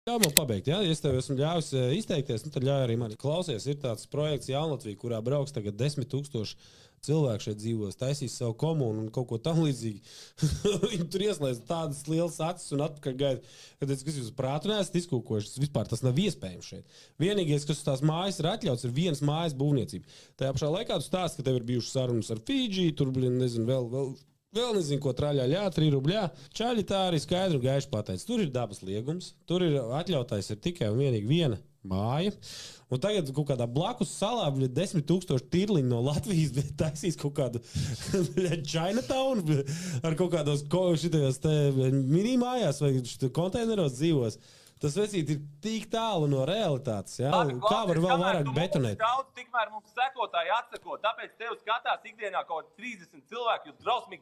Jā, man pabeigt, ja es tev esmu ļāvis izteikties, nu tad ļauj arī man. Klausies, ir tāds projekts Jaunlatvija, kurā brauks tagad 10 000 cilvēku šeit dzīvos, taisīs savu komunu un kaut ko tam līdzīgi. Viņi tur ieslēdz tādas lielas acis un atpakaļ gaida. Kad es jūs prātu neesat izkūkojuši, vispār tas nav iespējams šeit. Vienīgais, kas uz tās mājas ir atļauts, ir vienas mājas būvniecība. Tajā pašā laikā tu stāsti, ka tev ir bijušas sarunas ar Fidži, tur, nezinu, vēl nezinu, ko traļā, 3 rubļā. Čaļi tā arī skaidri un gaiši pateica. Tur ir dabas liegums, tur ir atļautais ir tikai un vienīgi viena māja. Un tagad kaut kādā blakus salā 10 000 tirliņu no Latvijas taisīs kaut kādu Chinatown ar kaut kādos šitajos mini mājās vai konteineros dzīvos. Tas vecīt ir tik tālu no realitātes, jā? Kā var vēl vairāk betonēt? Tikmēr mums sekotāji atsako, tāpēc tev skatās ikdienā kaut 30 cilvēki, jūs drausmīgi